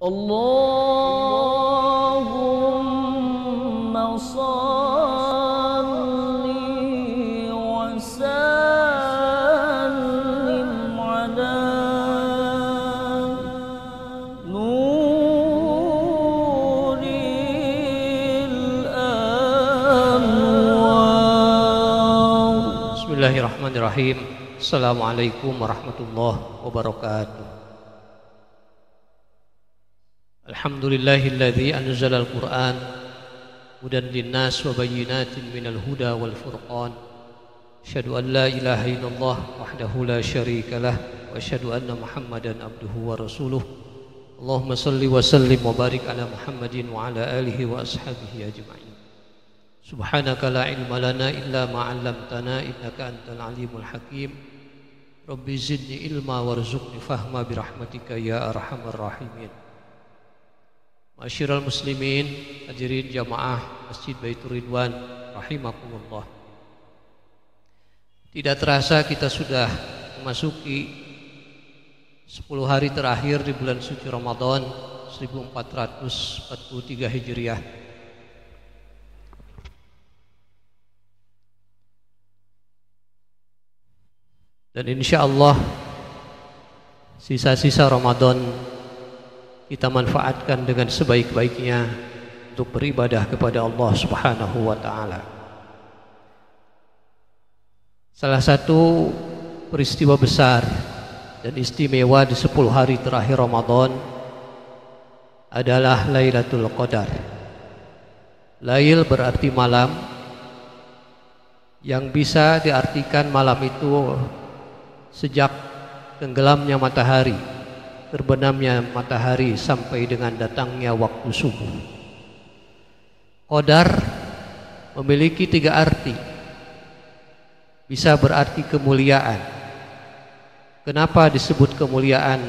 Allahumma salli wa sallim ala nuril anwar. Bismillahirrahmanirrahim. Assalamualaikum warahmatullahi wabarakatuh. Alhamdulillahilladzi anzalal Qur'an hudan linnas wa bayyinatin minal huda wal furqan. Asyhadu an la ilaha illallah wahdahu la syarika lah wa asyhadu anna Muhammadan abduhu wa rasuluh. Allahumma salli wa sallim wa barik ala Muhammadin wa ala alihi wa ashabihi ajma'in. Subhanaka la ilma lana illa ma 'allamtana innaka antal alimul hakim. Rabbi zidni ilma warzuqni fahma birahmatika ya arhamar rahimin. Ma'asyiral muslimin, hadirin jamaah Masjid Baitur Ridwan rahimakumullah. Tidak terasa kita sudah memasuki 10 hari terakhir di bulan suci Ramadan 1443 Hijriah. Dan insya Allah sisa-sisa Ramadan kita manfaatkan dengan sebaik-baiknya untuk beribadah kepada Allah Subhanahu wa ta'ala. Salah satu peristiwa besar dan istimewa di 10 hari terakhir Ramadan adalah Lailatul Qadar. Lail berarti malam, yang bisa diartikan malam itu sejak tenggelamnya matahari, terbenamnya matahari sampai dengan datangnya waktu subuh. Qadar memiliki 3 arti. Bisa berarti kemuliaan. Kenapa disebut kemuliaan?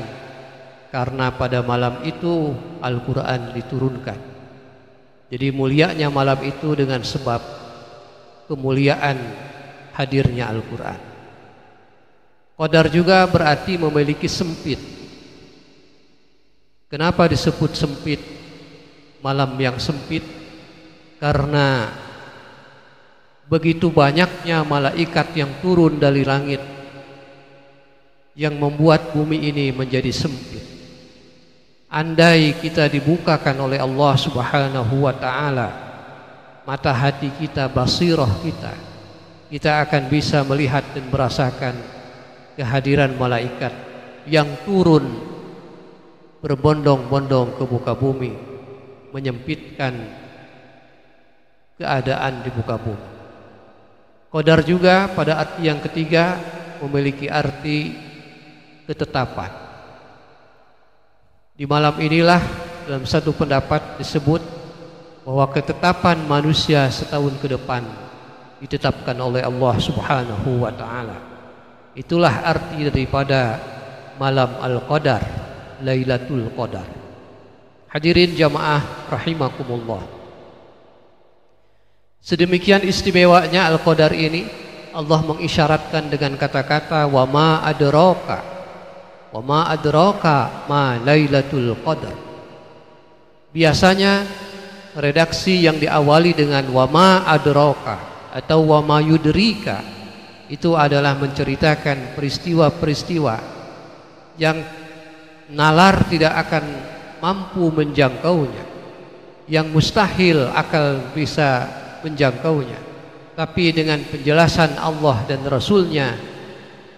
Karena pada malam itu Al-Quran diturunkan. Jadi mulianya malam itu dengan sebab kemuliaan hadirnya Al-Quran. Qadar juga berarti memiliki sempit. Kenapa disebut sempit? Malam yang sempit karena begitu banyaknya malaikat yang turun dari langit yang membuat bumi ini menjadi sempit. Andai kita dibukakan oleh Allah Subhanahu wa ta'ala mata hati kita, basirah kita akan bisa melihat dan merasakan kehadiran malaikat yang turun berbondong-bondong ke muka bumi, menyempitkan keadaan di muka bumi. Qadar juga pada arti yang ketiga memiliki arti ketetapan. Di malam inilah dalam satu pendapat disebut bahwa ketetapan manusia setahun ke depan ditetapkan oleh Allah Subhanahu wa ta'ala. Itulah arti daripada malam Al-Qadar, Lailatul Qadar. Hadirin jamaah rahimakumullah. Sedemikian istimewanya Al-Qadar ini, Allah mengisyaratkan dengan kata-kata wa ma adraka ma Lailatul Qadar. Biasanya redaksi yang diawali dengan wa ma adraka atau wa ma yudrika itu adalah menceritakan peristiwa-peristiwa yang nalar tidak akan mampu menjangkaunya, yang mustahil akal bisa menjangkaunya. Tapi dengan penjelasan Allah dan Rasulnya,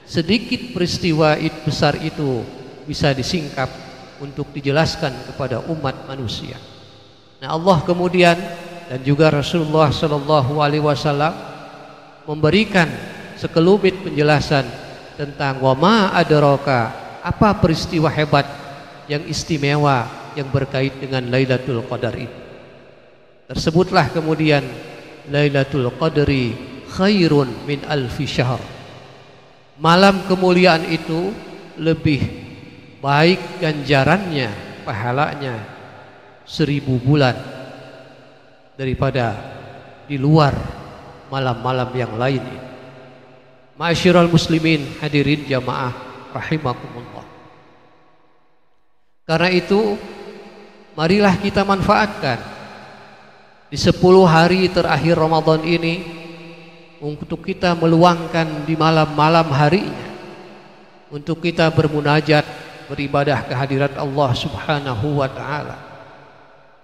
sedikit peristiwa besar itu bisa disingkap untuk dijelaskan kepada umat manusia. Nah, Allah kemudian dan juga Rasulullah Sallallahu Alaihi Wasallam memberikan sekelumit penjelasan tentang wa ma adraka, apa peristiwa hebat yang istimewa yang berkait dengan Lailatul Qadar itu. Tersebutlah kemudian Lailatul Qadri khairun min alfi syahr. Malam kemuliaan itu lebih baik ganjarannya, pahalanya 1000 bulan daripada di luar malam-malam yang lain. Ma'asyiral muslimin, hadirin jamaah rahimakumullah. Karena itu marilah kita manfaatkan di 10 hari terakhir Ramadan ini untuk kita meluangkan di malam-malam harinya untuk kita bermunajat, beribadah kehadirat Allah Subhanahu wa taala.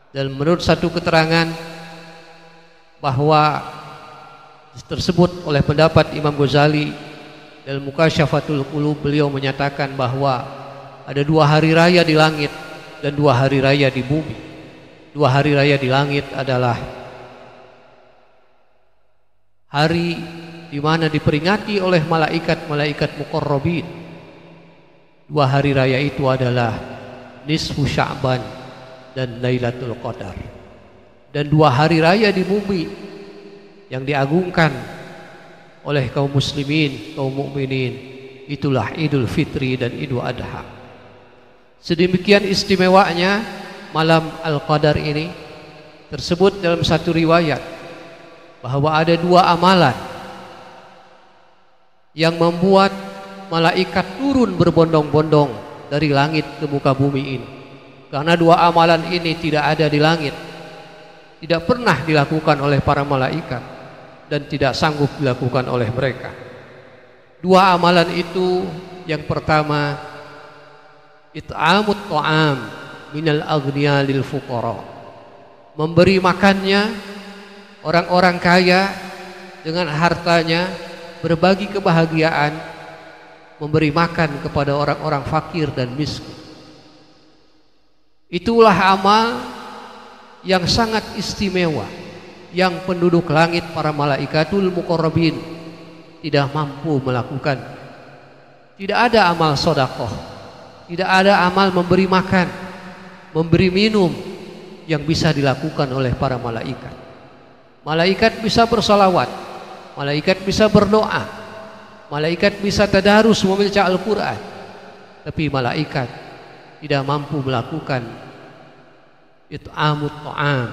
Dan menurut satu keterangan bahwa tersebut oleh pendapat Imam Ghazali dalam Mukasyafatul Qulub, beliau menyatakan bahwa ada 2 hari raya di langit dan 2 hari raya di bumi. 2 hari raya di langit adalah hari di mana diperingati oleh malaikat-malaikat muqarrabin. 2 hari raya itu adalah nisfu Sya'ban dan Lailatul Qadar. Dan 2 hari raya di bumi yang diagungkan oleh kaum muslimin, kaum mukminin, itulah Idul Fitri dan Idul Adha. Sedemikian istimewanya malam Al-Qadar ini. Tersebut dalam satu riwayat bahwa ada 2 amalan yang membuat malaikat turun berbondong-bondong dari langit ke muka bumi ini. Karena 2 amalan ini tidak ada di langit, tidak pernah dilakukan oleh para malaikat, dan tidak sanggup dilakukan oleh mereka. 2 amalan itu, yang pertama, it'amut ta'am minal aghniya lil fuqara, memberi makannya orang-orang kaya dengan hartanya, berbagi kebahagiaan, memberi makan kepada orang-orang fakir dan miskin. Itulah amal yang sangat istimewa, yang penduduk langit, para malaikatul muqarrabin, tidak mampu melakukan. Tidak ada amal sedekah, tidak ada amal memberi makan, memberi minum yang bisa dilakukan oleh para malaikat. Malaikat bisa bersalawat, malaikat bisa berdoa, malaikat bisa tadarus membaca Al-Quran, tapi malaikat tidak mampu melakukan it'amut ta'am,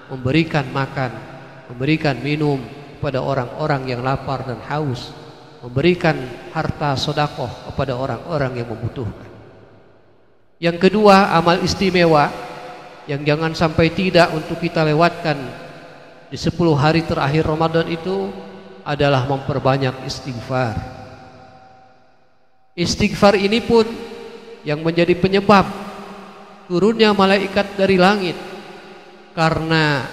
memberikan makan, memberikan minum kepada orang-orang yang lapar dan haus, memberikan harta sedekah kepada orang-orang yang membutuhkan. Yang kedua, amal istimewa yang jangan sampai tidak untuk kita lewatkan di 10 hari terakhir Ramadan itu adalah memperbanyak istighfar. Istighfar ini pun yang menjadi penyebab turunnya malaikat dari langit, karena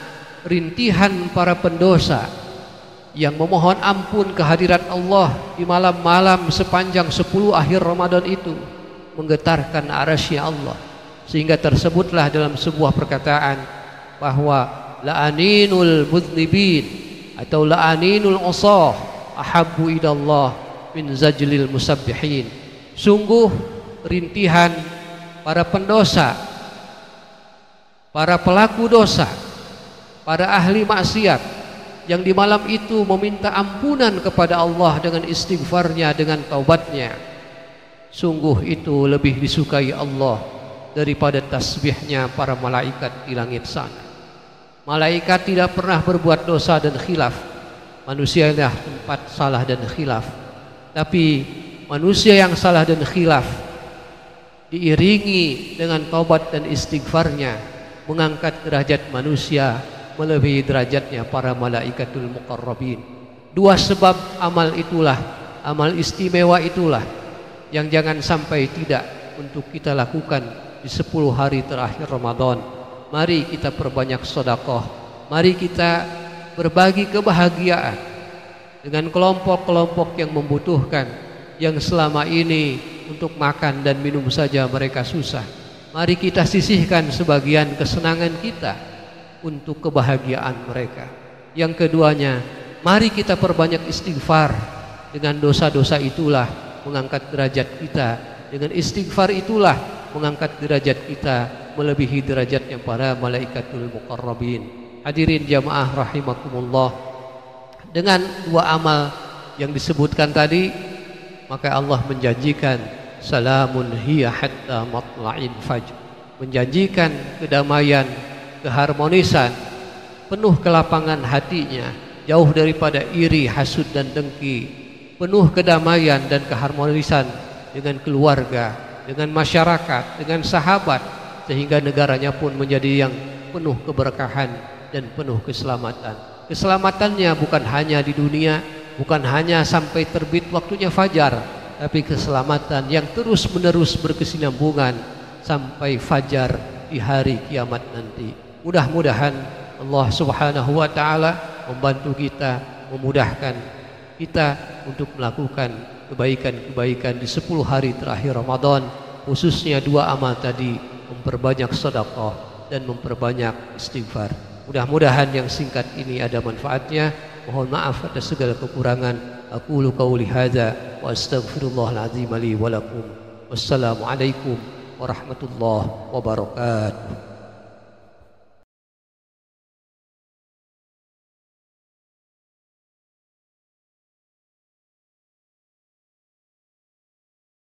rintihan para pendosa yang memohon ampun kehadirat Allah di malam-malam sepanjang 10 akhir Ramadan itu menggetarkan arasy Allah, sehingga tersebutlah dalam sebuah perkataan bahwa la'aninul mudznibin atau la'aninul usah ahabbu ilallah min zajlil musabbihin. Sungguh rintihan para pendosa, para pelaku dosa, para ahli maksiat yang di malam itu meminta ampunan kepada Allah dengan istighfarnya, dengan taubatnya, sungguh itu lebih disukai Allah daripada tasbihnya para malaikat di langit sana. Malaikat tidak pernah berbuat dosa dan khilaf. Manusia adalah tempat salah dan khilaf. Tapi manusia yang salah dan khilaf diiringi dengan taubat dan istighfarnya, mengangkat derajat manusia melebihi derajatnya para malaikatul muqarrabin. 2 sebab amal itulah, amal istimewa itulah yang jangan sampai tidak untuk kita lakukan di 10 hari terakhir Ramadan. Mari kita perbanyak sedekah, mari kita berbagi kebahagiaan dengan kelompok-kelompok yang membutuhkan, yang selama ini untuk makan dan minum saja mereka susah. Mari kita sisihkan sebagian kesenangan kita untuk kebahagiaan mereka. Yang keduanya, mari kita perbanyak istighfar. Dengan dosa-dosa itulah mengangkat derajat kita. Dengan istighfar itulah mengangkat derajat kita melebihi derajatnya para malaikatul muqarrabin. Hadirin jamaah rahimakumullah, dengan 2 amal yang disebutkan tadi, maka Allah menjanjikan salamun hiya hatta matla'il fajr, menjanjikan kedamaian, keharmonisan, penuh kelapangan hatinya, jauh daripada iri, hasud dan dengki, penuh kedamaian dan keharmonisan dengan keluarga, dengan masyarakat, dengan sahabat, sehingga negaranya pun menjadi yang penuh keberkahan dan penuh keselamatan. Keselamatannya bukan hanya di dunia, bukan hanya sampai terbit waktunya fajar, tapi keselamatan yang terus-menerus berkesinambungan sampai fajar di hari kiamat nanti. Mudah-mudahan Allah Subhanahu wa taala membantu kita, memudahkan kita untuk melakukan kebaikan-kebaikan di 10 hari terakhir Ramadan, khususnya 2 amal tadi, memperbanyak sedekah dan memperbanyak istighfar. Mudah-mudahan yang singkat ini ada manfaatnya. Mohon maaf atas segala kekurangan. Aqulu qauli hadza wa astaghfirullahal azim li wa lakum. Wassalamualaikum warahmatullahi wabarakatuh.